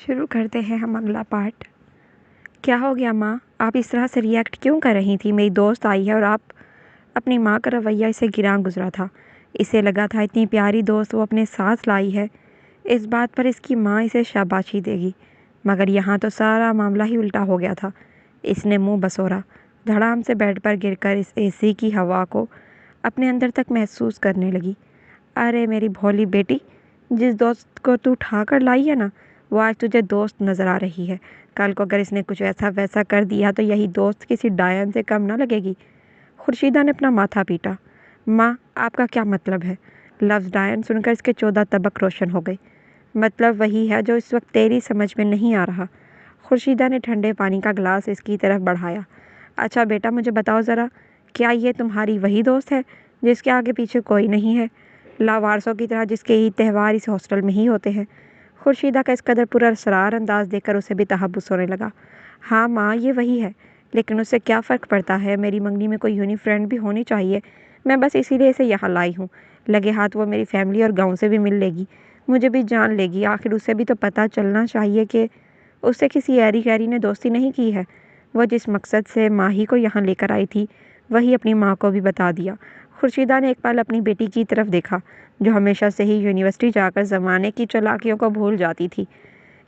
شروع کرتے ہیں ہم اگلا پارٹ۔ کیا ہو گیا ماں؟ آپ اس طرح سے ریئیکٹ کیوں کر رہی تھی؟ میری دوست آئی ہے اور آپ اپنی ماں کا رویہ اسے گراں گزرا تھا۔ اسے لگا تھا اتنی پیاری دوست وہ اپنے ساتھ لائی ہے، اس بات پر اس کی ماں اسے شاباشی دے گی، مگر یہاں تو سارا معاملہ ہی الٹا ہو گیا تھا۔ اس نے منہ بسورا، دھڑام سے بیڈ پر گر کر اس اے سی کی ہوا کو اپنے اندر تک محسوس کرنے لگی۔ ارے میری بھولی بیٹی، جس دوست کو تو اٹھا کر لائی ہے نا، وہ آج تجھے دوست نظر آ رہی ہے۔ کل کو اگر اس نے کچھ ایسا ویسا کر دیا تو یہی دوست کسی ڈائن سے کم نہ لگے گی۔ خورشیدہ نے اپنا ماتھا پیٹا۔ ماں، آپ کا کیا مطلب ہے؟ لفظ ڈائن سن کر اس کے 14 طبق روشن ہو گئے۔ مطلب وہی ہے جو اس وقت تیری سمجھ میں نہیں آ رہا۔ خورشیدہ نے ٹھنڈے پانی کا گلاس اس کی طرف بڑھایا۔ اچھا بیٹا، مجھے بتاؤ ذرا، کیا یہ تمہاری وہی دوست ہے جس کے آگے پیچھے کوئی نہیں ہے، لاوارثوں کی طرح جس کے عید تہوار اس ہاسٹل میں ہی ہوتے ہیں؟ خورشیدہ کا اس قدر پراسرار انداز دیکھ کر اسے بھی تحبس ہونے لگا۔ ہاں ماں، یہ وہی ہے، لیکن اس سے کیا فرق پڑتا ہے؟ میری منگنی میں کوئی یونی فرینڈ بھی ہونی چاہیے، میں بس اسی لیے اسے یہاں لائی ہوں۔ لگے ہاتھ وہ میری فیملی اور گاؤں سے بھی مل لے گی، مجھے بھی جان لے گی۔ آخر اسے بھی تو پتہ چلنا چاہیے کہ اس سے کسی ایری گیری نے دوستی نہیں کی ہے۔ وہ جس مقصد سے ماہی کو یہاں لے کر آئی تھی وہی اپنی ماں کو بھی بتا دیا۔ خورشیدہ نے ایک پل اپنی بیٹی کی طرف دیکھا، جو ہمیشہ سے ہی یونیورسٹی جا کر زمانے کی چالاکیوں کو بھول جاتی تھی۔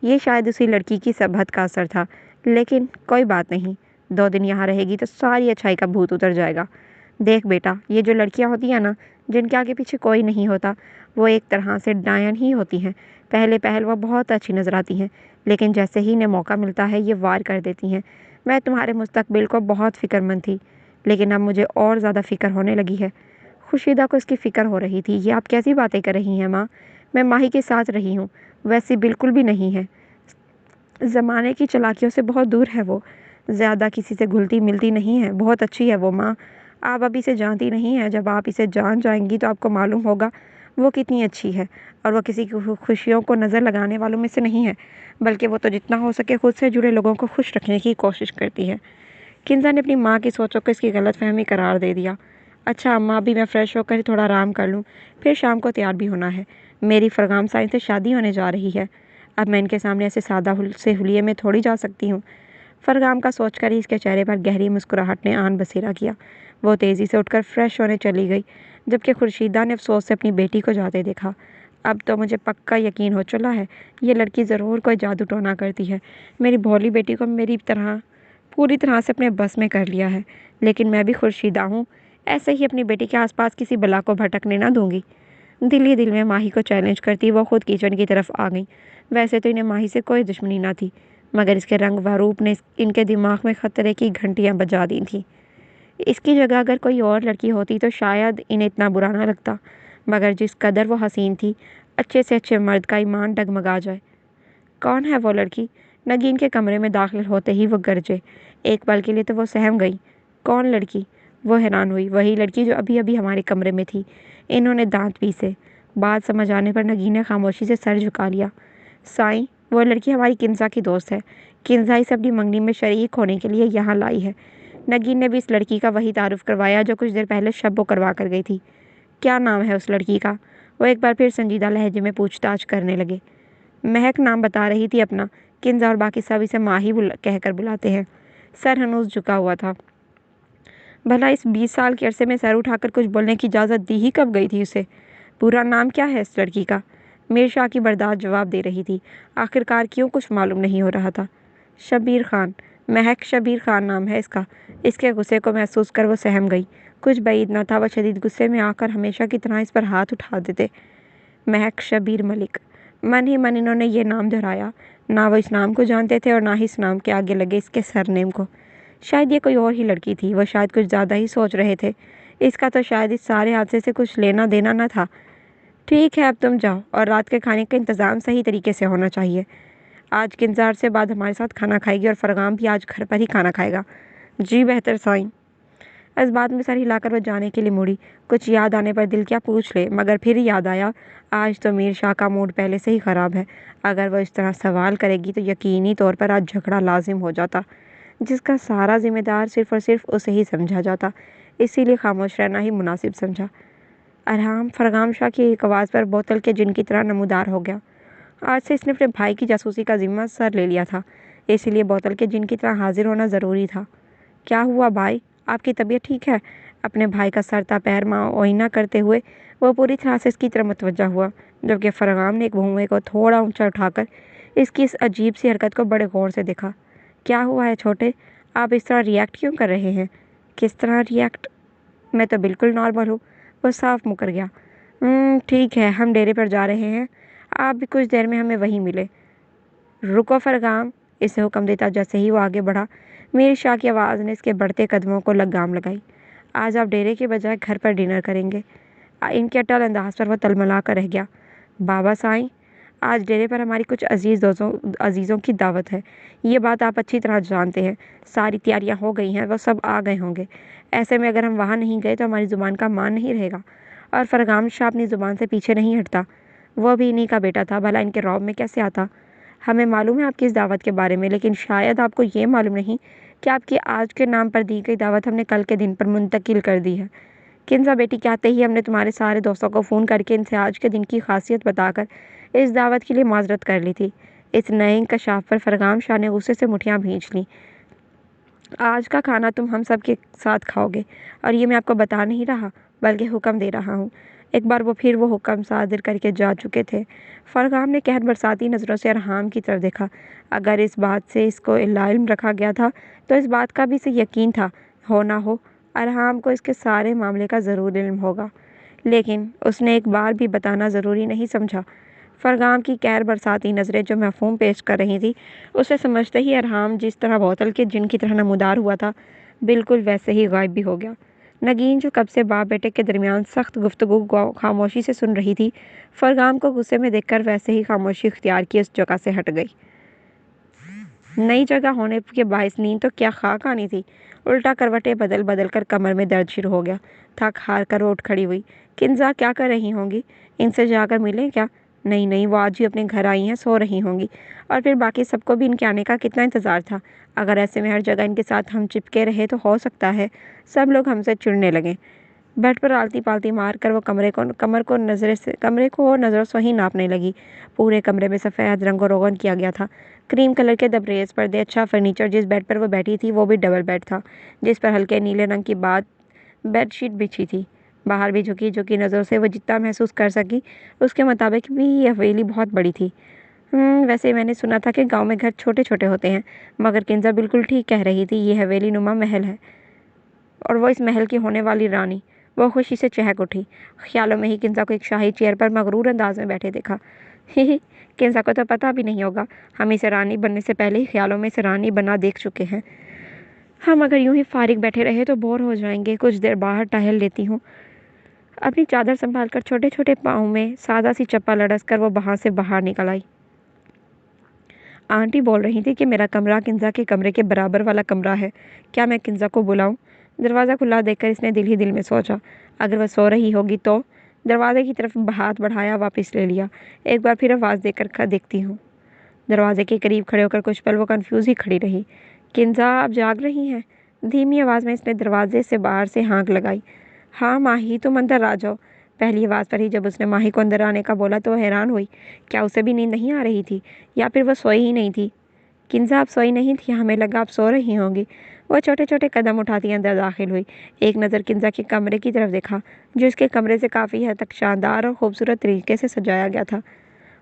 یہ شاید اسی لڑکی کی سبحت کا اثر تھا، لیکن کوئی بات نہیں، 2 دن یہاں رہے گی تو ساری اچھائی کا بھوت اتر جائے گا۔ دیکھ بیٹا، یہ جو لڑکیاں ہوتی ہیں نا، جن کے آگے پیچھے کوئی نہیں ہوتا، وہ ایک طرح سے ڈائن ہی ہوتی ہیں۔ پہلے پہل وہ بہت اچھی نظر آتی ہیں، لیکن جیسے ہی انہیں موقع ملتا ہے یہ وار کر دیتی ہیں۔ میں تمہارے مستقبل کو بہت فکر مند تھی، لیکن اب مجھے اور زیادہ فکر ہونے لگی ہے۔ خورشیدہ کو اس کی فکر ہو رہی تھی۔ یہ آپ کیسی باتیں کر رہی ہیں ماں؟ میں ماہی کے ساتھ رہی ہوں، ویسی بالکل بھی نہیں ہے۔ زمانے کی چالاکیوں سے بہت دور ہے وہ، زیادہ کسی سے گھلتی ملتی نہیں ہے، بہت اچھی ہے وہ ماں۔ آپ ابھی اسے جانتی نہیں ہیں، جب آپ اسے جان جائیں گی تو آپ کو معلوم ہوگا وہ کتنی اچھی ہے، اور وہ کسی کی خوشیوں کو نظر لگانے والوں میں سے نہیں ہے، بلکہ وہ تو جتنا ہو سکے خود سے جڑے لوگوں کو خوش رکھنے کی کوشش کرتی ہے۔ کنزا نے اپنی ماں کی سوچوں کو اس کی غلط فہمی قرار دے دیا۔ اچھا اماں، ابھی میں فریش ہو کر تھوڑا آرام کر لوں، پھر شام کو تیار بھی ہونا ہے۔ میری فرغام سائن سے شادی ہونے جا رہی ہے، اب میں ان کے سامنے ایسے سادہ سے حلیے میں تھوڑی جا سکتی ہوں۔ فرغام کا سوچ کر ہی اس کے چہرے پر گہری مسکراہٹ نے آن بسیرا کیا۔ وہ تیزی سے اٹھ کر فریش ہونے چلی گئی، جبکہ خورشیدہ نے افسوس سے اپنی بیٹی کو جاتے دیکھا۔ اب تو مجھے پکا یقین ہو چلا ہے، یہ لڑکی ضرور کوئی جادو ٹونا کرتی ہے۔ میری بھولی بیٹی کو میری پوری طرح سے اپنے بس میں کر لیا ہے، لیکن میں بھی خورشیدہ ہوں، ایسے ہی اپنی بیٹی کے آس پاس کسی بلا کو بھٹکنے نہ دوں گی۔ دل ہی دل میں ماہی کو چیلنج کرتی وہ خود کچن کی طرف آ گئی۔ ویسے تو انہیں ماہی سے کوئی دشمنی نہ تھی، مگر اس کے رنگ و روپ نے ان کے دماغ میں خطرے کی گھنٹیاں بجا دی تھیں۔ اس کی جگہ اگر کوئی اور لڑکی ہوتی تو شاید انہیں اتنا برا نہ لگتا، مگر جس قدر وہ حسین تھی، اچھے سے اچھے مرد کا ایمان ڈگمگا جائے۔ کون ہے وہ لڑکی؟ نگین کے کمرے میں داخل ہوتے ہی وہ گرجے۔ ایک پل کے لیے تو وہ سہم گئی۔ کون لڑکی؟ وہ حیران ہوئی۔ وہی لڑکی جو ابھی ابھی ہمارے کمرے میں تھی۔ انہوں نے دانت پیسے۔ بات سمجھ آنے پر نگین نے خاموشی سے سر جھکا لیا۔ سائیں، وہ لڑکی ہماری کنزا کی دوست ہے، کنزا اسے اپنی منگنی میں شریک ہونے کے لیے یہاں لائی ہے۔ نگین نے بھی اس لڑکی کا وہی تعارف کروایا جو کچھ دیر پہلے شبو کروا کر گئی تھی۔ کیا نام ہے اس لڑکی کا؟ وہ ایک بار پھر سنجیدہ لہجے میں پوچھ تاچھ کرنے لگے۔ مہک نام بتا رہی تھی اپنا، کنزا اور باقی سب اسے ماہی کہہ کر بلاتے ہیں۔ سر ہنوز جھکا ہوا تھا۔ بھلا اس 20 سال کے عرصے میں سر اٹھا کر کچھ بولنے کی اجازت دی ہی کب گئی تھی اسے؟ پورا نام کیا ہے اس لڑکی کا؟ میر شاہ کی برداشت جواب دے رہی تھی۔ آخرکار کیوں کچھ معلوم نہیں ہو رہا تھا؟ شبیر خان۔ مہک شبیر خان نام ہے اس کا۔ اس کے غصے کو محسوس کر وہ سہم گئی۔ کچھ بعید نہ تھا وہ شدید غصے میں آ کر ہمیشہ کی طرح اس پر ہاتھ اٹھا دیتے۔ مہک شبیر ملک۔ من ہی من انہوں نے یہ نام دہرایا۔ نہ وہ اس نام کو جانتے تھے اور نہ ہی اس نام کے آگے لگے اس کے سر نیم کو۔ شاید یہ کوئی اور ہی لڑکی تھی، وہ شاید کچھ زیادہ ہی سوچ رہے تھے۔ اس کا تو شاید اس سارے حادثے سے کچھ لینا دینا نہ تھا۔ ٹھیک ہے، اب تم جاؤ، اور رات کے کھانے کا انتظام صحیح طریقے سے ہونا چاہیے۔ آج کنزا عرصے بعد ہمارے ساتھ کھانا کھائے گی اور فرغام بھی آج گھر پر ہی کھانا کھائے گا۔ جی بہتر سائیں۔ اس بات میں سر ہلا کر وہ جانے کے لیے مڑی۔ کچھ یاد آنے پر دل کیا پوچھ لے، مگر پھر یاد آیا آج تو میر شاہ کا موڈ پہلے سے ہی خراب ہے۔ اگر وہ اس طرح سوال کرے گی تو یقینی طور پر آج جھگڑا لازم ہو جاتا، جس کا سارا ذمہ دار صرف اور صرف اسے ہی سمجھا جاتا۔ اسی لیے خاموش رہنا ہی مناسب سمجھا۔ ارحام، فرغام شاہ کی ایک آواز پر بوتل کے جن کی طرح نمودار ہو گیا۔ آج سے اس نے اپنے بھائی کی جاسوسی کا ذمہ سر لے لیا تھا، اسی لیے بوتل کے جن کی طرح حاضر ہونا ضروری تھا۔ کیا ہوا بھائی، آپ کی طبیعت ٹھیک ہے؟ اپنے بھائی کا سر تا پیر معائنہ کرتے ہوئے وہ پوری طرح سے اس کی طرف متوجہ ہوا، جبکہ فرغام نے ایک بھونوے کو تھوڑا اونچا اٹھا کر اس کی اس عجیب سی حرکت کو بڑے غور سے دیکھا۔ کیا ہوا ہے چھوٹے، آپ اس طرح ریئیکٹ کیوں کر رہے ہیں؟ کس طرح ریئیکٹ؟ میں تو بالکل نارمل ہوں، وہ صاف مکر گیا۔ ٹھیک ہے، ہم ڈیرے پر جا رہے ہیں، آپ بھی کچھ دیر میں ہمیں وہیں ملے۔ رکو فرغام، اسے حکم دیتا جیسے ہی وہ آگے بڑھا، میر شاہ کی آواز نے اس کے بڑھتے قدموں کو لگام لگائی۔ آج آپ ڈیرے کے بجائے گھر پر ڈنر کریں گے۔ ان کے اٹل انداز پر وہ تلملا کر رہ گیا۔ بابا سائیں، آج ڈیرے پر ہماری کچھ عزیزوں کی دعوت ہے، یہ بات آپ اچھی طرح جانتے ہیں۔ ساری تیاریاں ہو گئی ہیں، وہ سب آ گئے ہوں گے۔ ایسے میں اگر ہم وہاں نہیں گئے تو ہماری زبان کا مان نہیں رہے گا۔ اور فرغام شاہ اپنی زبان سے پیچھے نہیں ہٹتا، وہ بھی انہی کا بیٹا تھا، بھلا ان کے رعب میں کیسے آتا؟ ہمیں معلوم ہے آپ کی اس دعوت کے بارے میں، لیکن شاید آپ کو یہ معلوم نہیں کہ آپ کی آج کے نام پر دی گئی دعوت ہم نے کل کے دن پر منتقل کر دی ہے۔ کنزا بیٹی کے آتے ہی ہم نے تمہارے سارے دوستوں کو فون کر کے ان سے آج کے دن کی خاصیت بتا کر اس دعوت کے لیے معذرت کر لی تھی۔ اس نئے انکشاف پر فرغام شاہ نے غصے سے مٹھیاں بھینچ لیں۔ آج کا کھانا تم ہم سب کے ساتھ کھاؤ گے، اور یہ میں آپ کو بتا نہیں رہا بلکہ حکم دے رہا ہوں۔ ایک بار پھر وہ حکم صادر کر کے جا چکے تھے۔ فرغام نے قہر برساتی نظروں سے ارحام کی طرف دیکھا۔ اگر اس بات سے اس کو علم رکھا گیا تھا تو اس بات کا بھی اسے یقین تھا، ہو نہ ہو ارحام کو اس کے سارے معاملے کا ضرور علم ہوگا، لیکن اس نے ایک بار بھی بتانا ضروری نہیں سمجھا۔ فرغام کی قہر برساتی نظریں جو مفہوم پیش کر رہی تھی، اسے سمجھتے ہی ارحام جس طرح بوتل کے جن کی طرح نمودار ہوا تھا، بالکل ویسے ہی غائب بھی ہو گیا۔ نگین جو کب سے باپ بیٹے کے درمیان سخت گفتگو خاموشی سے سن رہی تھی، فرغام کو غصے میں دیکھ کر ویسے ہی خاموشی اختیار کی اس جگہ سے ہٹ گئی۔ نئی جگہ ہونے کے باعث نیند تو کیا خاک آنی تھی، الٹا کروٹیں بدل بدل کر کمر میں درد شروع ہو گیا۔ تھک ہار کر وہ اٹھ کھڑی ہوئی۔ کنزا کیا کر رہی ہوں گی؟ ان سے جا کر ملیں کیا؟ نہیں، وہ آج ہی اپنے گھر آئی ہیں، سو رہی ہوں گی۔ اور پھر باقی سب کو بھی ان کے آنے کا کتنا انتظار تھا۔ اگر ایسے میں ہر جگہ ان کے ساتھ ہم چپکے رہے تو ہو سکتا ہے سب لوگ ہم سے چڑنے لگیں۔ بیڈ پر آلتی پالتی مار کر وہ کمرے کو نظروں سے ہی ناپنے لگی۔ پورے کمرے میں سفید رنگ و روغن کیا گیا تھا۔ کریم کلر کے دبریز پردے، اچھا فرنیچر۔ جس بیڈ پر وہ بیٹھی تھی وہ بھی ڈبل بیڈ تھا، جس پر ہلکے نیلے رنگ کی بیڈ شیٹ بچھی تھی۔ باہر بھی جھکی نظروں سے وہ جتنا محسوس کر سکی اس کے مطابق بھی یہ حویلی بہت بڑی تھی۔ ویسے میں نے سنا تھا کہ گاؤں میں گھر چھوٹے چھوٹے ہوتے ہیں، مگر کنزا بالکل ٹھیک کہہ رہی تھی، یہ حویلی نما محل ہے، اور وہ اس محل کی ہونے والی رانی۔ وہ خوشی سے چہک اٹھی، خیالوں میں ہی کنزا کو ایک شاہی چیئر پر مغرور انداز میں بیٹھے دیکھا۔ کنزا کو تو پتہ بھی نہیں ہوگا، ہم اسے رانی بننے سے پہلے ہی خیالوں میں اسے رانی بنا دیکھ چکے ہیں۔ ہم اگر یوں ہی فارغ بیٹھے رہے تو بور ہو جائیں گے، کچھ دیر باہر ٹہل لیتی ہوں۔ اپنی چادر سنبھال کر چھوٹے چھوٹے پاؤں میں سادہ سی چپل لڑس کر وہ وہاں سے باہر نکل آئی۔ آنٹی بول رہی تھی کہ میرا کمرہ کنزا کے کمرے کے برابر والا کمرہ ہے، کیا میں کنزا کو بلاؤں؟ دروازہ کھلا دیکھ کر اس نے دل ہی دل میں سوچا، اگر وہ سو رہی ہوگی تو؟ دروازے کی طرف ہاتھ بڑھایا، واپس لے لیا۔ ایک بار پھر آواز دے کر دیکھتی ہوں۔ دروازے کے قریب کھڑے ہو کر کچھ پل وہ کنفیوز ہی کھڑی رہی۔ کنزا، آپ جاگ رہی ہیں؟ دھیمی آواز میں اس نے دروازے سے باہر سے ہانک لگائی۔ ہاں ماہی، تم اندر آ جاؤ۔ پہلی آواز پر ہی جب اس نے ماہی کو اندر آنے کا بولا تو وہ حیران ہوئی، کیا اسے بھی نیند نہیں آ رہی تھی، یا پھر وہ سوئی ہی نہیں تھی؟ کنزا، آپ سوئی نہیں تھی، ہمیں لگا آپ سو رہی ہوں گی۔ وہ چھوٹے چھوٹے قدم اٹھاتی اندر داخل ہوئی۔ ایک نظر کنزا کے کمرے کی طرف دیکھا، جو اس کے کمرے سے کافی حد تک شاندار اور خوبصورت طریقے سے سجایا گیا تھا۔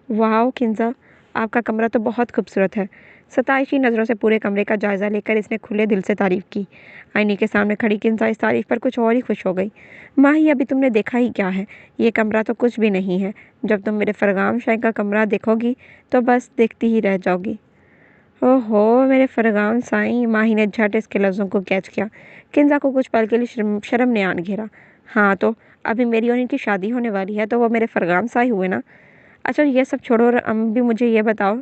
واؤ کنزا، آپ کا کمرہ تو بہت خوبصورت ہے۔ ستائشی نظروں سے پورے کمرے کا جائزہ لے کر اس نے کھلے دل سے تعریف کی۔ آئینے کے سامنے کھڑی کنزا اس تعریف پر کچھ اور ہی خوش ہو گئی۔ ماہی، ابھی تم نے دیکھا ہی کیا ہے، یہ کمرہ تو کچھ بھی نہیں ہے، جب تم میرے فرغام شاہ کا کمرہ دیکھو گی تو بس دیکھتی ہی رہ جاؤ گی۔ اوہو میرے فرغام سائیں، ماہی نے جھٹ اس کے لفظوں کو کیچ کیا۔ کنزا کو کچھ پل کے لیے شرم نے آن گھیرا۔ ہاں تو ابھی میری اور ان کی شادی ہونے والی ہے تو وہ میرے فرغام سائیں ہوئے نا۔ اچھا یہ سب چھوڑو، اور بھی مجھے یہ بتاؤ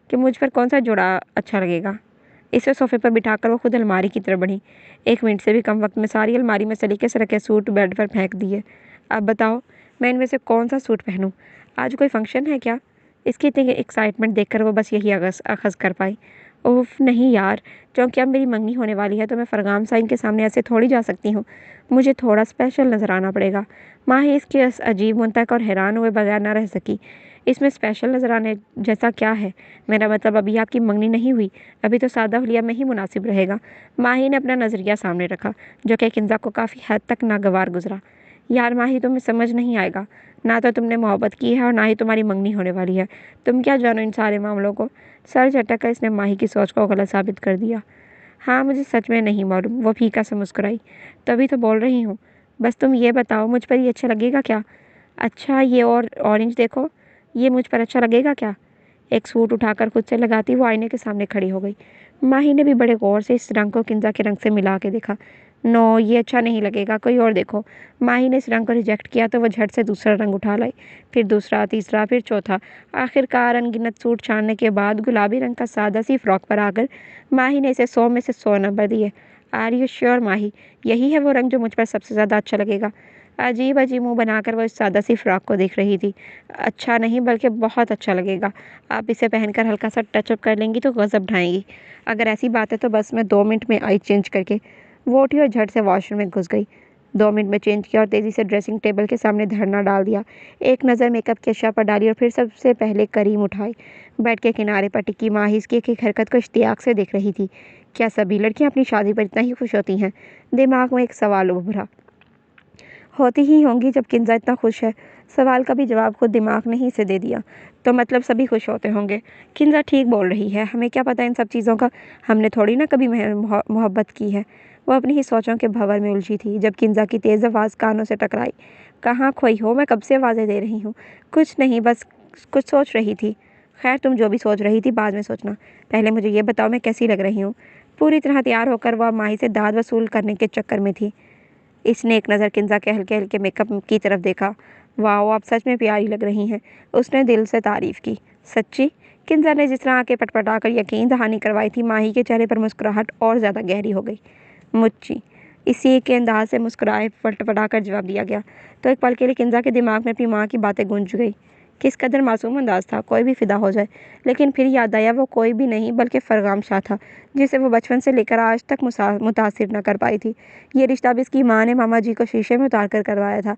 کہ مجھ پر کون سا جوڑا اچھا لگے گا؟ اسے صوفے پر بٹھا کر وہ خود الماری کی طرف بڑھی۔ 1 منٹ سے بھی کم وقت میں ساری الماری میں سلیقے سے رکھے سوٹ بیڈ پر پھینک دیے۔ اب بتاؤ میں ان میں سے کون سا سوٹ پہنوں؟ آج کوئی فنکشن ہے کیا؟ اس کی اتنی ایکسائٹمنٹ دیکھ کر وہ بس یہی اخذ کر پائی۔ اوف نہیں یار، کیونکہ اب میری منگنی ہونے والی ہے تو میں فرغام سائیں کے سامنے ایسے تھوڑی جا سکتی ہوں، مجھے تھوڑا اسپیشل نظر آنا پڑے گا۔ ماہی اس کی عجیب منطق اور حیران ہوئے بغیر نہ رہ سکی۔ اس میں اسپیشل نظر آنے جیسا کیا ہے؟ میرا مطلب ابھی آپ کی منگنی نہیں ہوئی، ابھی تو سادہ حلیہ میں ہی مناسب رہے گا۔ ماہی نے اپنا نظریہ سامنے رکھا، جو کہ کنزا کو کافی حد تک ناگوار گزرا۔ یار ماہی، تمہیں سمجھ نہیں آئے گا، نہ تو تم نے محبت کی ہے اور نہ ہی تمہاری منگنی ہونے والی ہے۔ تم کیا جانو ان سارے معاملوں کو؟ سر جھٹک کر اس نے ماہی کی سوچ کو غلط ثابت کر دیا۔ ہاں، مجھے سچ میں نہیں معلوم، وہ پھیکا سے مسکرائی۔ تبھی تو بول رہی ہوں، بس تم یہ بتاؤ مجھ پر یہ اچھا لگے گا کیا؟ اچھا، یہ اور اورنج دیکھو، یہ مجھ پر اچھا لگے گا کیا؟ ایک سوٹ اٹھا کر خود سے لگاتی وہ آئینے کے سامنے کھڑی ہو گئی۔ ماہی نے بھی بڑے غور سے اس رنگ کو کنزا کے رنگ سے ملا کے دیکھا۔ نو، یہ اچھا نہیں لگے گا، کوئی اور دیکھو۔ ماہی نے اس رنگ کو ریجیکٹ کیا تو وہ جھٹ سے دوسرا رنگ اٹھا لائی، پھر دوسرا، تیسرا، پھر چوتھا۔ آخر کار انگنت سوٹ چھاننے کے بعد گلابی رنگ کا سادہ سی فراک پر آ کر ماہی نے اسے 100 میں سے 100 نمبر دیے۔ آر یو شیور ماہی، یہی ہے وہ رنگ جو مجھ پر سب سے زیادہ اچھا لگے گا؟ عجیب عجیب منہ بنا کر وہ اس سادہ سی فراک کو دیکھ رہی تھی۔ اچھا نہیں بلکہ بہت اچھا لگے گا۔ آپ اسے پہن کر ہلکا سا ٹچ اپ کر لیں گی تو غضب ڈھائیں گی۔ اگر ایسی بات ہے تو بس میں 2 منٹ میں آئی چینج کر کے۔ وہ اٹھی اور جھٹ سے واش روم میں گھس گئی۔ 2 منٹ میں چینج کیا اور تیزی سے ڈریسنگ ٹیبل کے سامنے دھرنا ڈال دیا۔ ایک نظر میک اپ کی اشیاء پر ڈالی اور پھر سب سے پہلے کریم اٹھائی۔ بیڈ کے کنارے پر ٹکی ماہی اس کی ایک حرکت کو اشتیاق سے دیکھ رہی تھی۔ کیا سبھی لڑکیاں اپنی شادی پر اتنا ہی خوش ہوتی ہیں؟ دماغ میں ایک سوال ابھرا۔ ہوتی ہی ہوں گی جب کنزا اتنا خوش ہے۔ سوال کا بھی جواب خود دماغ نے ہی اسے دے دیا۔ تو مطلب سبھی خوش ہوتے ہوں گے۔ کنزا ٹھیک بول رہی ہے، ہمیں کیا پتہ ان سب چیزوں کا؟ ہم نے تھوڑی نہ کبھی محبت کی ہے۔ وہ اپنی ہی سوچوں کے بھنور میں الجھی تھی جب کنزا کی تیز آواز کانوں سے ٹکرائی۔ کہاں کھوئی ہو؟ میں کب سے آوازیں دے رہی ہوں۔ کچھ نہیں، بس کچھ سوچ رہی تھی۔ خیر، تم جو بھی سوچ رہی تھی بعد میں سوچنا، پہلے مجھے یہ بتاؤ میں کیسی لگ رہی ہوں؟ پوری طرح تیار ہو کر وہ ماہی سے داد وصول کرنے کے چکر میں تھی۔ اس نے ایک نظر کنزا کے ہلکے ہلکے میک اپ کی طرف دیکھا۔ واؤ، آپ سچ میں پیاری لگ رہی ہیں، اس نے دل سے تعریف کی۔ سچی؟ کنزا نے جس طرح آنکھیں پٹپٹا کر یقین دہانی کروائی تھی، ماہی کے چہرے پر مسکراہٹ اور زیادہ گہری ہو گئی۔ مچی، اسی کے انداز سے مسکرائے پٹپٹا کر جواب دیا گیا تو ایک پل کے لیے کنزا کے دماغ میں اپنی ماں کی باتیں گونج گئی۔ کس قدر معصوم انداز تھا، کوئی بھی فدا ہو جائے۔ لیکن پھر یاد آیا وہ کوئی بھی نہیں بلکہ فرغام شاہ تھا، جسے وہ بچپن سے لے کر آج تک متاثر نہ کر پائی تھی۔ یہ رشتہ بھی اس کی ماں نے ماما جی کو شیشے میں اتار کر کروایا تھا۔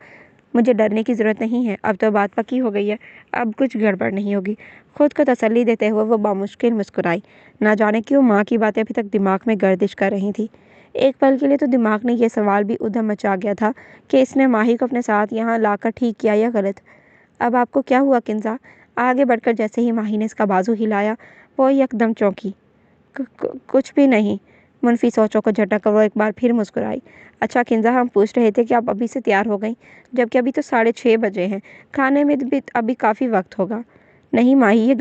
مجھے ڈرنے کی ضرورت نہیں ہے، اب تو بات پکی ہو گئی ہے، اب کچھ گڑبڑ نہیں ہوگی۔ خود کو تسلی دیتے ہوئے وہ بامشکل مسکرائی۔ نہ جانے کیوں ماں کی باتیں ابھی تک دماغ میں گردش کر رہی تھی۔ ایک پل کے لیے تو دماغ نے یہ سوال بھی ادھم مچا گیا تھا کہ اس نے ماہی کو اپنے ساتھ یہاں لا کر ٹھیک کیا یا غلط۔ اب آپ کو کیا ہوا کنزا؟ آگے بڑھ کر جیسے ہی ماہی نے اس کا بازو ہلایا وہ یکدم چونکی۔ کچھ بھی نہیں، منفی سوچوں کو جھٹک کر وہ ایک بار پھر مسکرائی۔ اچھا کنزا، ہم پوچھ رہے تھے کہ آپ ابھی سے تیار ہو گئیں، جبکہ ابھی تو 6:30 بجے ہیں، کھانے میں بھی ابھی کافی وقت ہوگا۔ نہیں ماہی، یہ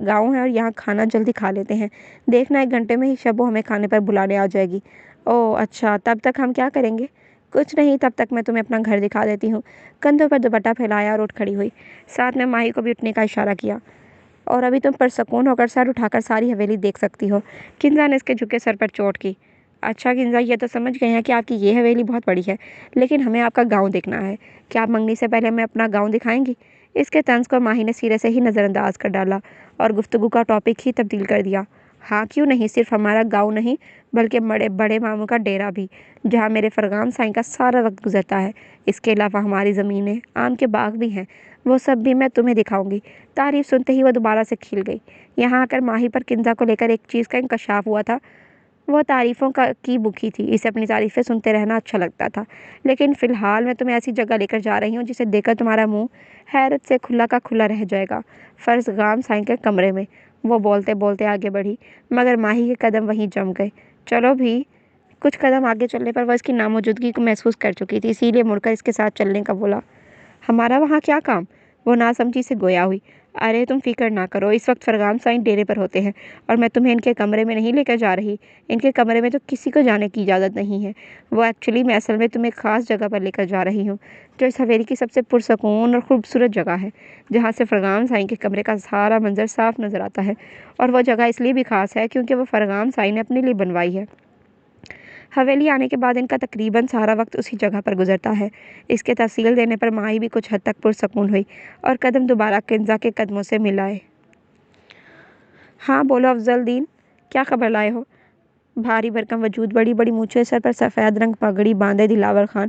گاؤں ہے اور یہاں کھانا جلدی کھا لیتے ہیں۔ دیکھنا 1 گھنٹے میں ہی شبو ہمیں کھانے پر بلانے آ جائے گی۔ اوہ اچھا، تب تک ہم کیا کریں گے؟ کچھ نہیں، تب تک میں تمہیں اپنا گھر دکھا دیتی ہوں۔ کندھوں پر دوپٹہ پھیلایا اور اٹھ کھڑی ہوئی، ساتھ میں ماہی کو بھی اٹھنے کا اشارہ کیا۔ اور ابھی تم پرسکون ہو کر سر اٹھا کر ساری حویلی دیکھ سکتی ہو۔ کنزا نے اس کے جھکے سر پر چوٹ کی۔ اچھا کنزا، یہ تو سمجھ گئے ہیں کہ آپ کی یہ حویلی بہت بڑی ہے، لیکن ہمیں آپ کا گاؤں دیکھنا ہے۔ کیا آپ منگنی سے پہلے ہمیں اپنا گاؤں دکھائیں گی؟ اس کے طنز کو ماہی نے سرے سے ہی نظر انداز کر ڈالا اور گفتگو کا ٹاپک ہی تبدیل کر دیا۔ ہاں کیوں نہیں، صرف ہمارا گاؤں نہیں بلکہ بڑے ماموں کا ڈیرا بھی، جہاں میرے فرغام سائیں کا سارا وقت گزرتا ہے۔ اس کے علاوہ ہماری زمینیں، آم کے باغ بھی ہیں، وہ سب بھی میں تمہیں دکھاؤں گی۔ تعریف سنتے ہی وہ دوبارہ سے کھل گئی۔ یہاں آ کر ماہی پر کنزا کو لے کر ایک چیز کا انکشاف ہوا تھا، وہ تعریفوں کی بھوکی تھی۔ اسے اپنی تعریفیں سنتے رہنا اچھا لگتا تھا، لیکن فی الحال میں تمہیں ایسی جگہ لے کر جا رہی ہوں جسے دیکھ کر تمہارا منہ حیرت سے کھلا کا کھلا رہ جائے گا۔ فرغام سائیں کے کمرے میں، وہ بولتے بولتے آگے بڑھی، مگر ماہی کے قدم وہیں جم گئے۔ چلو بھی۔ کچھ قدم آگے چلنے پر وہ اس کی ناموجودگی کو محسوس کر چکی تھی، اسی لیے مڑ کر اس کے ساتھ چلنے کا بولا۔ ہمارا وہاں کیا کام؟ وہ ناسمجھی سے گویا ہوئی۔ ارے تم فکر نہ کرو، اس وقت فرغام سائیں ڈیرے پر ہوتے ہیں اور میں تمہیں ان کے کمرے میں نہیں لے کر جا رہی۔ ان کے کمرے میں تو کسی کو جانے کی اجازت نہیں ہے۔ وہ ایکچولی میں اصل میں تمہیں خاص جگہ پر لے کر جا رہی ہوں، جو اس حویلی کی سب سے پرسکون اور خوبصورت جگہ ہے، جہاں سے فرغام سائیں کے کمرے کا سارا منظر صاف نظر آتا ہے۔ اور وہ جگہ اس لیے بھی خاص ہے کیونکہ وہ فرغام سائیں نے اپنے لیے بنوائی ہے۔ حویلی آنے کے بعد ان کا تقریباً سارا وقت اسی جگہ پر گزرتا ہے۔ اس کے تفصیل دینے پر ماہی بھی کچھ حد تک پرسکون ہوئی اور قدم دوبارہ کنزا کے قدموں سے ملائے۔ ہاں بولو افضل دین، کیا خبر لائے ہو؟ بھاری بھرکم وجود، بڑی بڑی مونچھیں، سر پر سفید رنگ پگڑی باندھے دلاور خان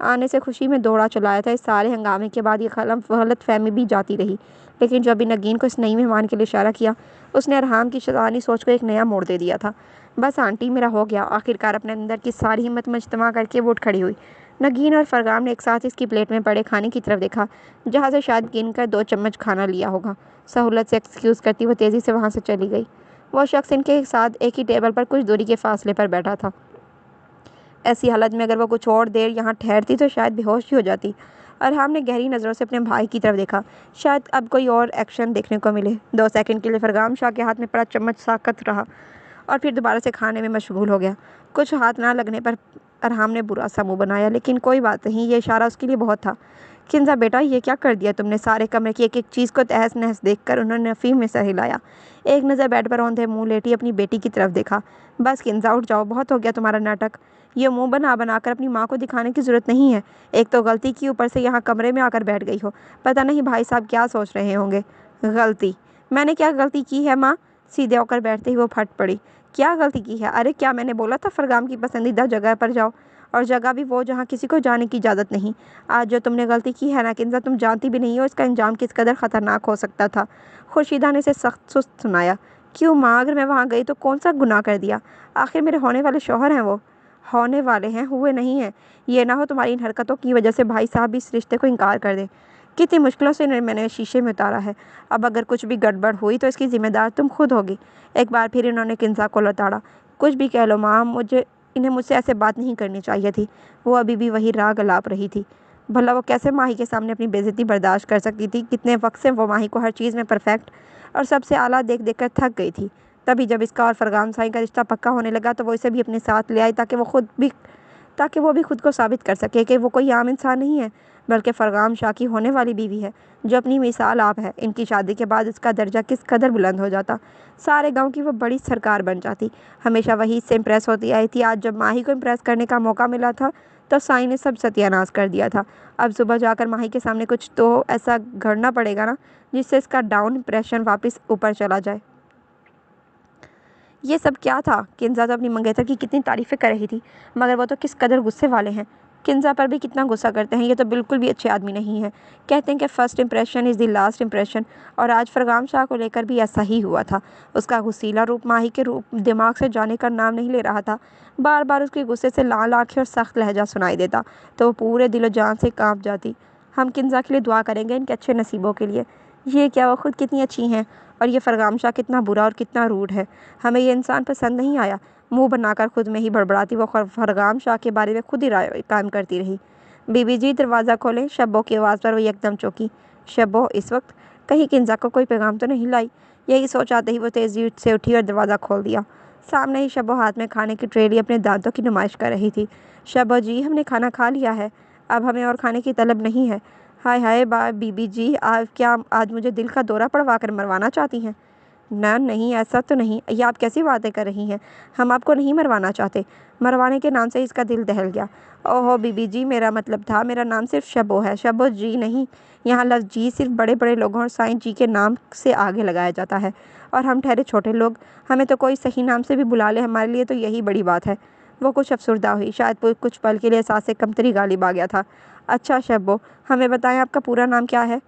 آنے سے خوشی میں دوڑا چلایا تھا۔ اس سارے ہنگامے کے بعد یہ غلط فہمی بھی جاتی رہی، لیکن جب بھی نگین کو اس نئی مہمان کے لیے اشارہ کیا، اس نے ارحام کی شیطانی سوچ کو ایک نیا موڑ دے دیا تھا۔ بس آنٹی، میرا ہو گیا۔ آخرکار اپنے اندر کی ساری ہمت مجتمع کر کے وہ اٹھ کھڑی ہوئی۔ نگین اور فرغام نے ایک ساتھ اس کی پلیٹ میں پڑے کھانے کی طرف دیکھا، جہاں سے شاید گن کر 2 چمچ کھانا لیا ہوگا۔ سہولت سے ایکسکیوز کرتی وہ تیزی سے وہاں سے چلی گئی۔ وہ شخص ان کے ساتھ ایک ہی ٹیبل پر کچھ دوری کے فاصلے پر بیٹھا تھا۔ ایسی حالت میں اگر وہ کچھ اور دیر یہاں ٹھہرتی تو شاید بے ہوش ہی ہو جاتی۔ ارحام نے گہری نظروں سے اپنے بھائی کی طرف دیکھا، شاید اب کوئی اور ایکشن دیکھنے کو ملے۔ 2 سیکنڈ کے لیے فرغام شاہ کے ہاتھ میں پڑا چمچ ساکت رہا اور پھر دوبارہ سے کھانے میں مشغول ہو گیا۔ کچھ ہاتھ نہ لگنے پر ارحام نے برا سا منہ بنایا، لیکن کوئی بات نہیں، یہ اشارہ اس کے لیے بہت تھا۔ کنزا بیٹا، یہ کیا کر دیا تم نے؟ سارے کمرے کی ایک ایک چیز کو تہس نہس دیکھ کر انہوں نے افیم میں سر ہلایا۔ ایک نظر بیڈ پر اوندھے منہ لیٹی اپنی بیٹی کی طرف دیکھا۔ بس کنزا، اٹھ جاؤ، بہت ہو گیا تمہارا ناٹک۔ یہ منہ بنا بنا کر اپنی ماں کو دکھانے کی ضرورت نہیں ہے۔ ایک تو غلطی کی، اوپر سے یہاں کمرے میں آ کر بیٹھ گئی ہو۔ پتہ نہیں بھائی صاحب کیا سوچ رہے ہوں گے۔ غلطی؟ میں نے کیا غلطی کی ہے ماں؟ سیدھے ہو کر بیٹھتے ہی وہ پھٹ پڑی۔ کیا غلطی کی ہے؟ ارے کیا میں نے بولا تھا فرغام کی پسندیدہ جگہ پر جاؤ، اور جگہ بھی وہ جہاں کسی کو جانے کی اجازت نہیں۔ آج جو تم نے غلطی کی ہے نا کنزا، تم جانتی بھی نہیں ہو اس کا انجام کس قدر خطرناک ہو سکتا تھا۔ خورشیدہ نے اسے سخت سست سنایا۔ کیوں ماں؟ اگر میں وہاں گئی تو کون سا گناہ کر دیا؟ آخر میرے ہونے والے شوہر ہیں وہ۔ ہونے والے ہیں، ہوئے نہیں ہیں۔ یہ نہ ہو تمہاری ان حرکتوں کی وجہ سے بھائی صاحب بھی اس رشتے کو انکار کر دیں۔ کتنی مشکلوں سے میں نے شیشے میں اتارا ہے۔ اب اگر کچھ بھی گڑبڑ ہوئی تو اس کی ذمہ دار تم خود ہوگی۔ ایک بار پھر انہوں نے کنزا کو لتاڑا۔ کچھ بھی کہہ لو ماں، انہیں مجھ سے ایسے بات نہیں کرنی چاہیے تھی۔ وہ ابھی بھی وہی راگ الاپ رہی تھی۔ بھلا وہ کیسے ماہی کے سامنے اپنی بے عزتی برداشت کر سکتی تھی؟ کتنے وقت سے وہ ماہی کو ہر چیز میں پرفیکٹ اور سب سے اعلیٰ دیکھ دیکھ کر تھک گئی تھی۔ تبھی جب اس کا اور فرغام صاحب کا رشتہ پکا ہونے لگا تو وہ اسے بھی اپنے ساتھ لے آئی تاکہ وہ بھی خود کو ثابت کر سکے کہ وہ کوئی عام انسان نہیں ہے، بلکہ فرغام شاہ کی ہونے والی بیوی ہے، جو اپنی مثال آپ ہے۔ ان کی شادی کے بعد اس کا درجہ کس قدر بلند ہو جاتا، سارے گاؤں کی وہ بڑی سرکار بن جاتی۔ ہمیشہ وہی اس سے امپریس ہوتی آئی تھی۔ آج جب ماہی کو امپریس کرنے کا موقع ملا تھا تو سائی نے سب ستیہ ناش کر دیا تھا۔ اب صبح جا کر ماہی کے سامنے کچھ تو ایسا گھڑنا پڑے گا نا جس سے اس کا ڈاؤن امپریشن واپس اوپر چلا جائے۔ یہ سب کیا تھا؟ کنزا تو اپنی منگیتر کی کتنی تعریفیں کر رہی تھی، مگر وہ تو کس قدر غصے والے ہیں۔ کنزا پر بھی کتنا غصہ کرتے ہیں۔ یہ تو بالکل بھی اچھے آدمی نہیں ہیں۔ کہتے ہیں کہ first impression is the last impression, اور آج فرغام شاہ کو لے کر بھی ایسا ہی ہوا تھا۔ اس کا غصیلا روپ ماہی کے دماغ سے جانے کا نام نہیں لے رہا تھا۔ بار بار اس کے غصے سے لال آنکھیں اور سخت لہجہ سنائی دیتا تو وہ پورے دل و جان سے کانپ جاتی۔ ہم کنزا کے لیے دعا کریں گے، ان کے اچھے نصیبوں کے لیے۔ یہ کیا، وہ خود کتنی اچھی ہیں، اور یہ فرغام شاہ کتنا برا اور کتنا روڈ ہے۔ ہمیں یہ انسان پسند نہیں آیا۔ منہ بنا کر خود میں ہی بڑبڑاتی وہ فرغام شاہ کے بارے میں خود ہی رائے قائم کرتی رہی۔ بی بی جی، دروازہ کھولیں۔ شبو کی آواز پر وہ یکدم چونکی۔ شبو اس وقت؟ کہیں کنزا کو کوئی پیغام تو نہیں لائی؟ یہی سوچ آتے ہی وہ تیزی سے اٹھی اور دروازہ کھول دیا۔ سامنے ہی شبو ہاتھ میں کھانے کی ٹرے لیے اپنے دانتوں کی نمائش کر رہی تھی۔ شبو جی، ہم نے کھانا کھا لیا ہے، اب ہمیں اور کھانے کی طلب نہیں ہے۔ ہائے ہائے بی بی جی، کیا آج مجھے دل کا دورہ پڑوا کر مروانا چاہتی ہیں؟ نہ نہیں، ایسا تو نہیں۔ یہ آپ کیسی باتیں کر رہی ہیں؟ ہم آپ کو نہیں مروانا چاہتے۔ مروانے کے نام سے اس کا دل دہل گیا۔ اوہو بی بی جی، میرا مطلب تھا، میرا نام صرف شبو ہے، شبو جی نہیں۔ یہاں لفظ جی صرف بڑے بڑے لوگوں اور سائیں جی کے نام سے آگے لگایا جاتا ہے، اور ہم ٹھہرے چھوٹے لوگ، ہمیں تو کوئی صحیح نام سے بھی بلا لے، ہمارے لیے تو یہی بڑی بات ہے۔ وہ کچھ افسردہ ہوئی، شاید کچھ پل کے لیے احساس کمتری غالب آ گیا تھا۔ اچھا شبو، ہمیں بتائیں آپ کا پورا نام کیا ہے؟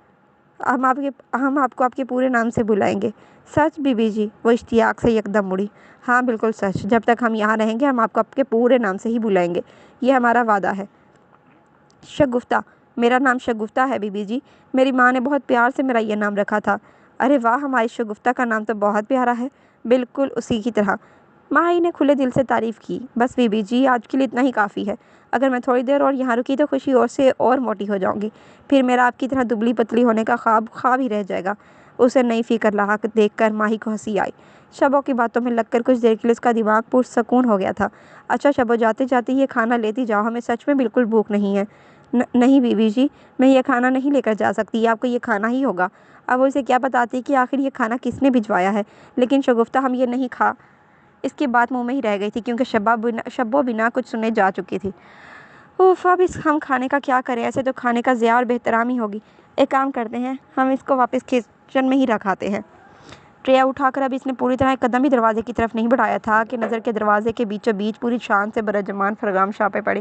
ہم آپ کو آپ کے پورے نام سے بلائیں گے۔ سچ بی بی جی؟ وہ اشتیاق سے یکدم مڑی۔ ہاں بالکل سچ، جب تک ہم یہاں رہیں گے ہم آپ کو آپ کے پورے نام سے ہی بلائیں گے، یہ ہمارا وعدہ ہے۔ شگفتہ؟ میرا نام شگفتہ ہے بی بی جی، میری ماں نے بہت پیار سے میرا یہ نام رکھا تھا۔ ارے واہ، ہماری شگفتہ کا نام تو بہت پیارا ہے، بالکل اسی کی طرح۔ ماہی نے کھلے دل سے تعریف کی۔ بس بی بی جی، آج کے لیے اتنا ہی کافی ہے۔ اگر میں تھوڑی دیر اور یہاں رکی تو خوشی اور موٹی ہو جاؤں گی، پھر میرا آپ کی طرح دبلی پتلی ہونے کا خواب ہی رہ جائے گا۔ اسے نئی فکر لاحق دیکھ کر ماہی کو ہنسی آئی۔ شبو کی باتوں میں لگ کر کچھ دیر کے لیے اس کا دماغ پرسکون ہو گیا تھا۔ اچھا شبو، جاتے جاتے یہ کھانا لیتی جاؤ، ہمیں سچ میں بالکل بھوک نہیں ہے۔ نہیں بی بی جی، میں یہ کھانا نہیں لے کر جا سکتی، آپ کو یہ کھانا ہی ہوگا۔ اب وہ اسے کیا بتاتی کہ آخر یہ کھانا کس نے بھجوایا ہے، لیکن شگفتہ ہم یہ نہیں کھا۔ اس کی بات منہ میں ہی رہ گئی تھی کیونکہ شبو بنا کچھ سنے جا چکی تھی۔ اوف، اب ہم کھانے کا کیا کریں؟ ایسے تو کھانے کا ضیاع اور بہترامی ہوگی۔ ایک کام کرتے ہیں، ہم اس کو واپس کچن میں ہی رکھاتے ہیں۔ ٹرے اٹھا کر اب اس نے پوری طرح ایک قدم بھی دروازے کی طرف نہیں بڑھایا تھا کہ نظر کے دروازے کے بیچوں بیچ پوری شان سے برجمان فرغام شاہ پہ پڑی۔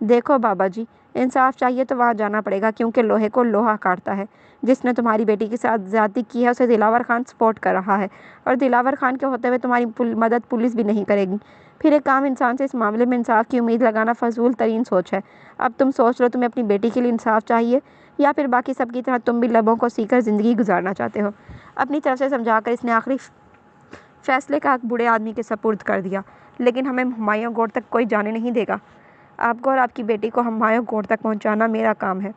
دیکھو بابا جی، انصاف چاہیے تو وہاں جانا پڑے گا، کیونکہ لوہے کو لوہا کاٹتا ہے۔ جس نے تمہاری بیٹی کے ساتھ زیادتی کی ہے اسے دلاور خان سپورٹ کر رہا ہے، اور دلاور خان کے ہوتے ہوئے تمہاری مدد پولیس بھی نہیں کرے گی۔ پھر ایک عام انسان سے اس معاملے میں انصاف کی امید لگانا فضول ترین سوچ ہے۔ اب تم سوچ لو، تمہیں اپنی بیٹی کے لیے انصاف چاہیے یا پھر باقی سب کی طرح تم بھی لبوں کو سی کر زندگی گزارنا چاہتے ہو؟ اپنی طرف سے سمجھا کر اس نے آخری فیصلے کا حق بوڑھے آدمی کے سپرد کر دیا۔ لیکن ہمیں ہمایوں گوڑ تک کوئی جانے نہیں دے گا۔ آپ کو اور آپ کی بیٹی کو ہمایوں گوڑ تک پہنچانا میرا کام ہے۔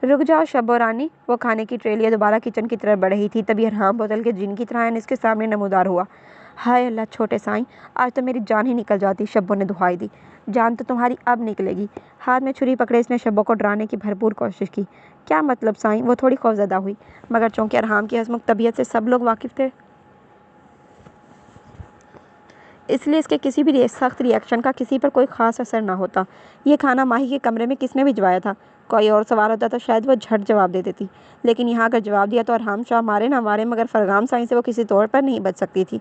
رک جاؤ شبو رانی۔ وہ کھانے کی ٹرے لیے دوبارہ کچن کی طرف بڑھ رہی تھی، تبھی ارحام بوتل کے جن کی طرح اس کے سامنے نمودار ہوا۔ ہائے اللہ چھوٹے سائیں، آج تو میری جان ہی نکل جاتی، شبو نے دہائی دی۔ جان تو تمہاری اب نکلے گی۔ ہاتھ میں چھری پکڑے اس نے شبو کو ڈرانے کی بھرپور کوشش کی۔ کیا مطلب سائیں؟ وہ تھوڑی خوفزدہ ہوئی، مگر چونکہ ارحام کی ہنسمکھ طبیعت سے سب لوگ واقف تھے، اس لیے اس کے کسی بھی سخت ری ایکشن کا کسی پر کوئی خاص اثر نہ ہوتا۔ یہ کھانا ماہی کے کمرے میں کس نے بھجوایا تھا؟ کوئی اور سوال ہوتا تو شاید وہ جھٹ جواب دے دیتی، لیکن یہاں اگر جواب دیا تو ارحام شاہ مارے نہ مارے، مگر فرغام سائیں سے وہ کسی طور پر نہیں بچ سکتی تھی۔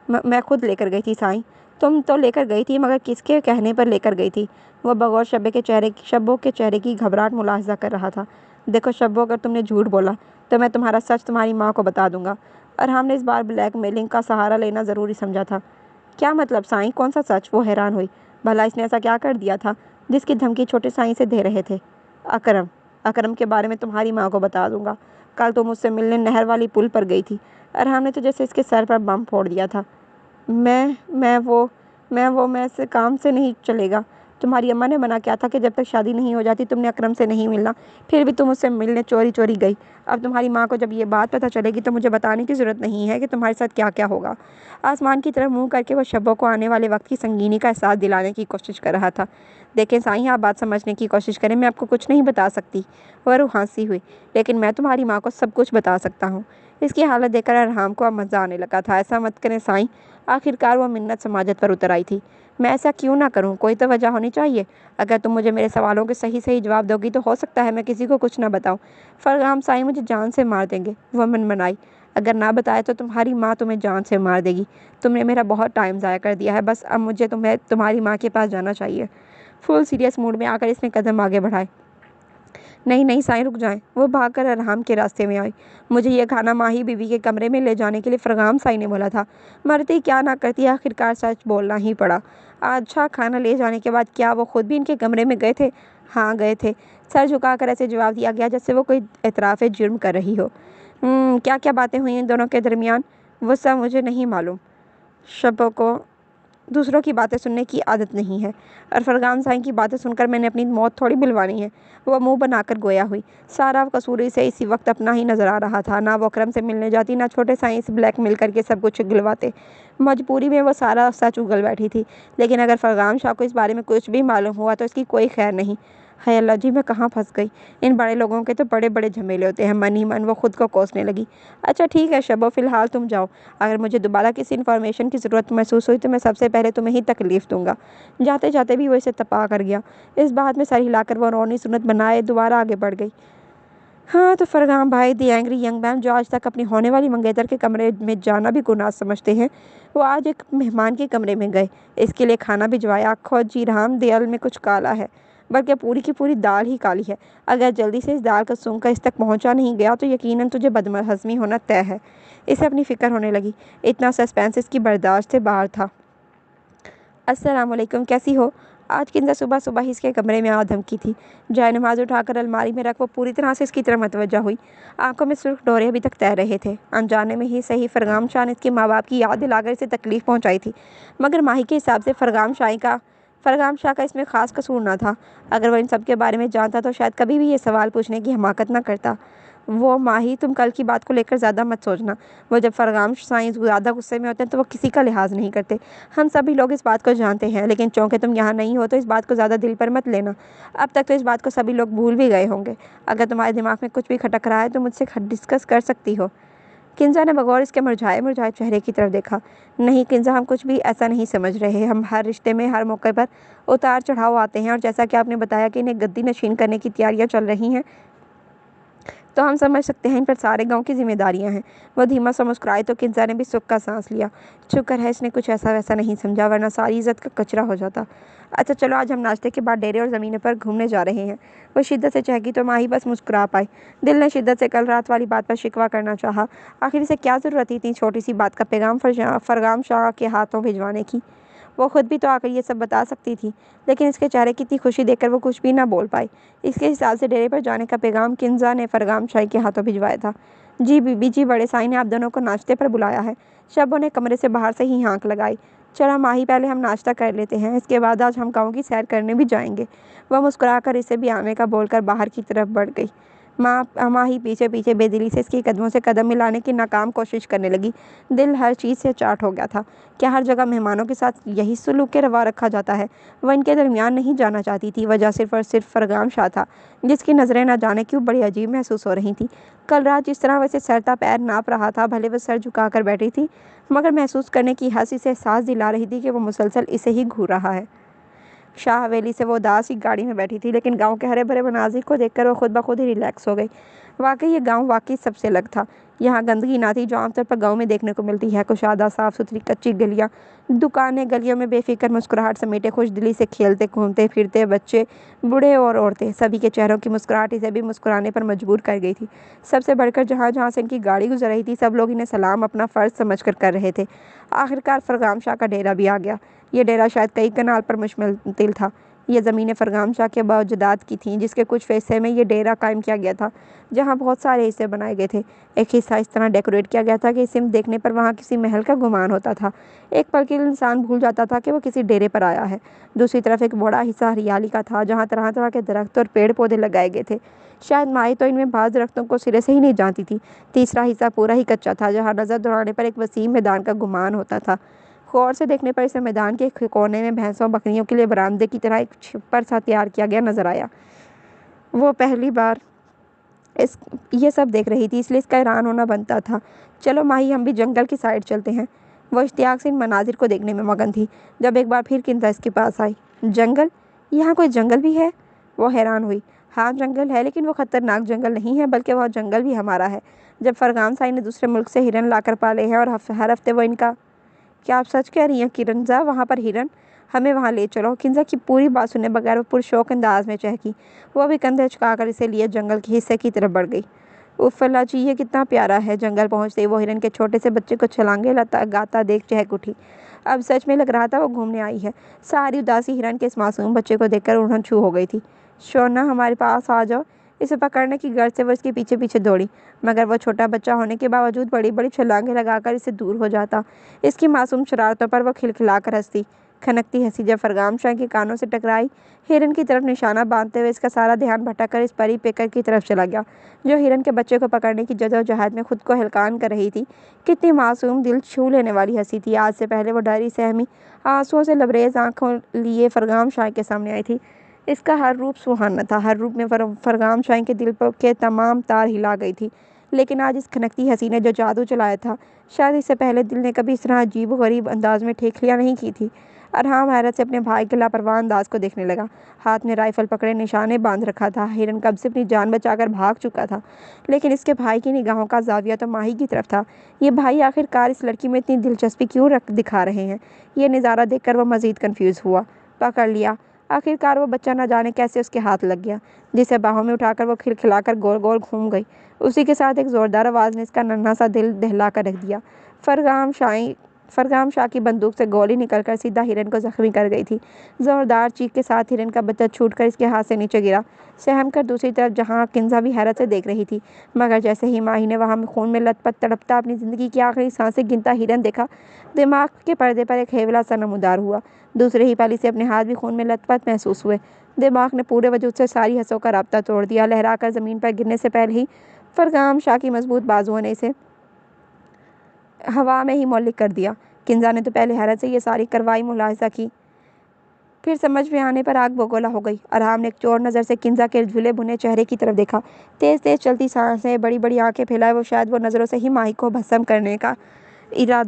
میں خود لے کر گئی تھی سائیں۔ تم تو لے کر گئی تھی، مگر کس کے کہنے پر لے کر گئی تھی؟ وہ بغور شبو کے چہرے کی گھبراہٹ ملاحظہ کر رہا تھا۔ دیکھو شبو، اگر تم نے جھوٹ بولا تو میں تمہارا سچ تمہاری ماں کو بتا دوں گا۔ ارحام نے اس بار بلیک میلنگ کا سہارا لینا ضروری سمجھا تھا۔ کیا مطلب سائیں؟ کون سا سچ؟ وہ حیران ہوئی۔ بھلا اس نے ایسا کیا کر دیا تھا جس کی دھمکی چھوٹے سائیں سے دے رہے تھے؟ اکرم کے بارے میں تمہاری ماں کو بتا دوں گا۔ کل تم مجھ سے ملنے نہر والی پل پر گئی تھی۔ ارحام نے تو جیسے اس کے سر پر بم پھوڑ دیا تھا۔ میں سے کام سے نہیں چلے گا۔ تمہاری اماں نے منع کیا تھا کہ جب تک شادی نہیں ہو جاتی تم نے اکرم سے نہیں ملنا، پھر بھی تم اس سے ملنے چوری چوری گئی۔ اب تمہاری ماں کو جب یہ بات پتہ چلے گی تو مجھے بتانے کی ضرورت نہیں ہے کہ تمہارے ساتھ کیا کیا ہوگا۔ آسمان کی طرف منہ کر کے وہ شبو کو آنے والے وقت کی سنگینی کا احساس دلانے کی کوشش کر رہا تھا۔ دیکھیں سائیں، آپ بات سمجھنے کی کوشش کریں، میں آپ کو کچھ نہیں بتا سکتی۔ وہ روحانسی ہوئی۔ لیکن میں تمہاری ماں کو سب کچھ بتا سکتا ہوں۔ اس کی حالت دیکھ کر ارحام کو اب مزہ آنے لگا تھا۔ ایسا مت کریں سائیں۔ آخرکار وہ منت سماجت پر اتر آئی تھی۔ میں ایسا کیوں نہ کروں؟ کوئی تو وجہ ہونی چاہیے۔ اگر تم مجھے میرے سوالوں کے صحیح جواب دو گی تو ہو سکتا ہے میں کسی کو کچھ نہ بتاؤں۔ فرغام سائیں مجھے جان سے مار دیں گے، وہ منمنائی۔ اگر نہ بتائے تو تمہاری ماں تمہیں جان سے مار دے گی۔ تم نے میرا بہت ٹائم ضائع کر دیا ہے، بس اب مجھے تمہاری ماں کے پاس جانا چاہیے۔ فل سیریس موڈ میں آ کر اس نے قدم آگے بڑھائے۔ نہیں سائیں، رک جائیں۔ وہ بھاگ کر ارحام کے راستے میں آئی۔ مجھے یہ کھانا ماہی بیوی کے کمرے میں لے جانے کے لیے فرغام سائیں نے بولا تھا۔ مرتی کیا نہ کرتی، آخرکار سچ بولنا ہی پڑا۔ اچھا، کھانا لے جانے کے بعد کیا وہ خود بھی ان کے کمرے میں گئے تھے؟ ہاں گئے تھے۔ سر جھکا کر ایسے جواب دیا گیا جیسے وہ کوئی اعتراف جرم کر رہی ہو۔ کیا کیا باتیں ہوئی ان دونوں کے درمیان؟ وہ سب مجھے نہیں معلوم۔ شبو کو دوسروں کی باتیں سننے کی عادت نہیں ہے، اور فرغام سائیں کی باتیں سن کر میں نے اپنی موت تھوڑی بلوانی ہے۔ وہ منہ بنا کر گویا ہوئی۔ سارا قصور اسے اسی وقت اپنا ہی نظر آ رہا تھا۔ نہ وہ اکرم سے ملنے جاتی، نہ چھوٹے سائیں سے بلیک میل کر کے سب کچھ گلواتے۔ مجبوری میں وہ سارا سچ اگل بیٹھی تھی، لیکن اگر فرغام شاہ کو اس بارے میں کچھ بھی معلوم ہوا تو اس کی کوئی خیر نہیں۔ ہے اللہ جی، میں کہاں پھنس گئی؟ ان بڑے لوگوں کے تو بڑے بڑے جھمیلے ہوتے ہیں۔ من ہی من وہ خود کو کوسنے لگی۔ اچھا ٹھیک ہے شبو، فی الحال تم جاؤ۔ اگر مجھے دوبارہ کسی انفارمیشن کی ضرورت محسوس ہوئی تو میں سب سے پہلے تمہیں ہی تکلیف دوں گا۔ جاتے جاتے بھی وہ اسے تپا کر گیا۔ اس بات میں سر ہلا کر وہ روڑنی سنت بنائے دوبارہ آگے بڑھ گئی۔ ہاں تو فرغام بھائی، دی اینگری ینگ مین جو آج تک اپنی ہونے والی منگیتر کے کمرے میں جانا بھی گناہ سمجھتے ہیں، وہ آج ایک مہمان کے کمرے میں گئے، اس کے لیے کھانا بھجوایا۔ کھوج جی رحم، دل میں کچھ کالا ہے، بلکہ پوری کی پوری دال ہی کالی ہے۔ اگر جلدی سے اس دال کا سونگھ کا اس تک پہنچا نہیں گیا تو یقیناً تجھے بدہضمی ہونا طے ہے۔ اسے اپنی فکر ہونے لگی۔ اتنا سسپینس اس کی برداشت سے باہر تھا۔ السلام علیکم، کیسی ہو؟ آج کنزا صبح صبح ہی اس کے کمرے میں آ دھمکی تھی۔ جائے نماز اٹھا کر الماری میں رکھ وہ پوری طرح سے اس کی طرف متوجہ ہوئی۔ آنکھوں میں سرخ ڈورے ابھی تک تیر رہے تھے۔ انجانے میں ہی صحیح فرغام شاہ نے اس کے ماں باپ کی یاد دلا کر اسے تکلیف پہنچائی تھی، مگر ماہی کے حساب سے فرغام شاہ کا اس میں خاص قصور نہ تھا۔ اگر وہ ان سب کے بارے میں جانتا تو شاید کبھی بھی یہ سوال پوچھنے کی حماقت نہ کرتا۔ وہ ماہی، تم کل کی بات کو لے کر زیادہ مت سوچنا۔ وہ جب فرغام سائیں زیادہ غصے میں ہوتے ہیں تو وہ کسی کا لحاظ نہیں کرتے۔ ہم سبھی لوگ اس بات کو جانتے ہیں، لیکن چونکہ تم یہاں نہیں ہو تو اس بات کو زیادہ دل پر مت لینا۔ اب تک تو اس بات کو سبھی لوگ بھول بھی گئے ہوں گے۔ اگر تمہارے دماغ میں کچھ بھی کھٹک رہا ہے تو مجھ سے ڈسکس کر سکتی ہو۔ کنزا نے بغور اس کے مرجھائے چہرے کی طرف دیکھا۔ نہیں کنزا، ہم کچھ بھی ایسا نہیں سمجھ رہے۔ ہم ہر رشتے میں ہر موقع پر اتار چڑھاؤ آتے ہیں، اور جیسا کہ آپ نے بتایا کہ انہیں گدی نشین کرنے کی تیاریاں چل رہی ہیں، تو ہم سمجھ سکتے ہیں ان پر سارے گاؤں کی ذمہ داریاں ہیں۔ وہ دھیما سا مسکرائے تو کنزا نے بھی سکھ کا سانس لیا۔ شکر ہے اس نے کچھ ایسا ویسا نہیں سمجھا، ورنہ ساری عزت کا کچرا ہو جاتا۔ اچھا چلو، آج ہم ناشتے کے بعد ڈیرے اور زمینوں پر گھومنے جا رہے ہیں۔ وہ شدت سے چہکی تو ماہی بس مسکرا پائی۔ دل نے شدت سے کل رات والی بات پر شکوہ کرنا چاہا۔ آخر اسے کیا ضرورت تھی اتنی چھوٹی سی بات کا پیغام فرغام شاہ کے ہاتھوں بھجوانے کی؟ وہ خود بھی تو آ کر یہ سب بتا سکتی تھی، لیکن اس کے چہرے کی اتنی خوشی دیکھ کر وہ کچھ بھی نہ بول پائی۔ اس کے حساب سے ڈیرے پر جانے کا پیغام کنزا نے فرغام شاہ کے ہاتھوں بھجوایا تھا۔ جی بی بی جی، بڑے سائی نے آپ دونوں کو ناشتے پر بلایا ہے۔ شبو نے کمرے سے باہر سے ہی ہانک لگائی۔ چلو ماہی، پہلے ہم ناشتہ کر لیتے ہیں، اس کے بعد آج ہم گاؤں کی سیر کرنے بھی جائیں گے۔ وہ مسکرا کر اسے بھی آنے کا بول کر باہر کی طرف بڑھ گئی۔ ماہی پیچھے پیچھے بے دلی سے اس کے قدموں سے قدم ملانے کی ناکام کوشش کرنے لگی۔ دل ہر چیز سے چاٹ ہو گیا تھا۔ کیا ہر جگہ مہمانوں کے ساتھ یہی سلوک روا رکھا جاتا ہے؟ وہ ان کے درمیان نہیں جانا چاہتی تھی۔ وجہ صرف اور صرف فرغام شاہ تھا، جس کی نظریں نہ جانے کیوں بڑی عجیب محسوس ہو رہی تھیں۔ کل رات جس طرح وہ اسے سرتا پیر ناپ رہا تھا، بھلے وہ سر جھکا کر بیٹھی تھی، مگر محسوس کرنے کی حس اسے احساس دلا رہی تھی کہ وہ مسلسل اسے ہی گھور رہا ہے۔ شاہ حویلی سے وہ اداس سی گاڑی میں بیٹھی تھی، لیکن گاؤں کے ہرے بھرے مناظر کو دیکھ کر وہ خود بخود ہی ریلیکس ہو گئی۔ واقعی یہ گاؤں واقعی سب سے الگ تھا۔ یہاں گندگی نہ تھی جو عام طور پر گاؤں میں دیکھنے کو ملتی ہے۔ کشادہ صاف ستھری کچی گلیاں، دکانیں، گلیوں میں بے فکر مسکراہٹ سمیٹے خوش دلی سے کھیلتے گھومتے پھرتے بچے، بوڑھے اور عورتیں، سبھی کے چہروں کی مسکراہٹ اسے بھی مسکرانے پر مجبور کر گئی تھی۔ سب سے بڑھ کر جہاں جہاں سے ان کی گاڑی گزر رہی تھی، سب لوگ انہیں سلام اپنا فرض سمجھ کر رہے تھے۔ آخرکار فرغام شاہ کا ڈیرا بھی آ گیا۔ یہ ڈیرا شاید کئی کنال پر مشتمل تھا۔ یہ زمینیں فرغام شاہ کے باجداد کی تھیں، جس کے کچھ حصے میں یہ ڈیرا قائم کیا گیا تھا، جہاں بہت سارے حصے بنائے گئے تھے۔ ایک حصہ اس طرح ڈیکوریٹ کیا گیا تھا کہ سمت دیکھنے پر وہاں کسی محل کا گمان ہوتا تھا۔ ایک پل کے لیے انسان بھول جاتا تھا کہ وہ کسی ڈیرے پر آیا ہے۔ دوسری طرف ایک بڑا حصہ ہریالی کا تھا، جہاں طرح طرح کے درخت اور پیڑ پودے لگائے گئے تھے۔ شاید ماہی تو ان میں بعض درختوں کو سرے سے ہی نہیں جانتی تھی۔ تیسرا حصہ پورا ہی کچا تھا، جہاں نظر دوڑانے پر ایک وسیع میدان کا گمان ہوتا تھا۔ غور سے دیکھنے پر اسے میدان کے ایک کونے میں بھینسوں بکریوں کے لیے برآمدے کی طرح ایک چھپر سا تیار کیا گیا نظر آیا۔ وہ پہلی بار یہ سب دیکھ رہی تھی، اس لیے اس کا حیران ہونا بنتا تھا۔ چلو ماہی، ہم بھی جنگل کی سائڈ چلتے ہیں۔ وہ اشتیاق سے ان مناظر کو دیکھنے میں مگن تھی، جب ایک بار پھر کنزا اس کے پاس آئی۔ جنگل؟ یہاں کوئی جنگل بھی ہے؟ وہ حیران ہوئی۔ ہاں جنگل ہے، لیکن وہ خطرناک جنگل نہیں ہے، بلکہ وہ جنگل بھی ہمارا ہے۔ جب فرغام صاحب نے دوسرے ملک سے ہرن لا کر پالے ہیں اور ہر ہفتے وہ ان کا… کیا آپ سچ کہہ رہی ہیں کنزا؟ وہاں پر ہرن؟ ہمیں وہاں لے چلو۔ کنزا کی پوری بات سنے بغیر وہ پرشوق انداز میں چہکی۔ وہ بھی کندھے جھکا کر اسے لیے جنگل کے حصے کی طرف بڑھ گئی۔ اف اللہ جی، یہ کتنا پیارا ہے! جنگل پہنچتے ہی وہ ہرن کے چھوٹے سے بچے کو چھلانگے گاتا دیکھ چہک اٹھی۔ اب سچ میں لگ رہا تھا وہ گھومنے آئی ہے۔ ساری اداسی ہرن کے اس معصوم بچے کو دیکھ کر اڑن چھو ہو گئی تھی۔ شونا، ہمارے پاس آ جاؤ۔ اسے پکڑنے کی غرض سے وہ اس کے پیچھے پیچھے دوڑی، مگر وہ چھوٹا بچہ ہونے کے باوجود بڑی بڑی چھلانگیں لگا کر اس سے دور ہو جاتا۔ اس کی معصوم شرارتوں پر وہ کھلکھلا کر ہنستی۔ کھنکتی ہنسی جب فرغام شاہ کے کانوں سے ٹکرائی، ہرن کی طرف نشانہ باندھتے ہوئے اس کا سارا دھیان بھٹک کر اس پری پیکر کی طرف چلا گیا، جو ہرن کے بچے کو پکڑنے کی جدوجہد میں خود کو ہلکان کر رہی تھی۔ کتنی معصوم، دل چھو لینے والی ہنسی تھی! آج سے پہلے وہ ڈری سہمی آنسوؤں سے لبریز آنکھوں لیے فرغام شاہ کے سامنے آئی تھی۔ اس کا ہر روپ سہانا تھا، ہر روپ میں فرغام شاہ کے دل کے تمام تار ہلا گئی تھی۔ لیکن آج اس کھنکتی ہنسی نے جو جادو چلایا تھا، شاید اس سے پہلے دل نے کبھی اس طرح عجیب و غریب انداز میں ٹھیکلیاں نہیں کی تھی۔ ارحام حیرت سے اپنے بھائی کے لاپرواہ انداز کو دیکھنے لگا۔ ہاتھ میں رائفل پکڑے نشانے باندھ رکھا تھا۔ ہرن کب سے اپنی جان بچا کر بھاگ چکا تھا، لیکن اس کے بھائی کی نگاہوں کا زاویہ تو ماہی کی طرف تھا۔ یہ بھائی آخرکار اس لڑکی میں اتنی دلچسپی کیوں دکھا رہے ہیں؟ یہ نظارہ دیکھ کر وہ مزید کنفیوز ہوا۔ پکڑ لیا! آخرکار وہ بچہ نہ جانے کیسے اس کے ہاتھ لگ گیا، جسے باہوں میں اٹھا کر وہ کھلکھلا کر گول گول گھوم گئی۔ اسی کے ساتھ ایک زوردار آواز نے اس کا ننھا سا دل دہلا کر رکھ دیا۔ فرغام شاہ کی بندوق سے گولی نکل کر سیدھا ہرن کو زخمی کر گئی تھی۔ زوردار چیخ کے ساتھ ہرن کا بچہ چھوٹ کر اس کے ہاتھ سے نیچے گرا، سہم کر دوسری طرف، جہاں کنزا بھی حیرت سے دیکھ رہی تھی۔ مگر جیسے ہی ماہی نے وہاں خون میں لت پت تڑپتا اپنی زندگی کی آخری سانسیں گنتا ہرن دیکھا، دماغ کے پردے پر ایک ہیولا سا نمودار ہوا۔ دوسرے ہی پل سے اپنے ہاتھ بھی خون میں لت پت محسوس ہوئے۔ دماغ نے پورے وجود سے ساری حسوں کا رابطہ توڑ دیا۔ لہرا کر زمین پر گرنے سے پہلے ہی فرغام شاہ کی مضبوط بازوؤں نے اسے ہوا میں ہی معلق کر دیا۔ کنزا نے تو پہلے حیرت سے یہ ساری کارروائی ملاحظہ کی، پھر سمجھ میں آنے پر آگ بگولا ہو گئی۔ ارحام نے ایک چور نظر سے کنزا کے جھلے بھنے چہرے کی طرف دیکھا۔ تیز تیز چلتی سانسیں، بڑی بڑی آنکھیں پھیلائے وہ شاید وہ نظروں سے ہی ماہی کو بھسم کرنے کا ارادہ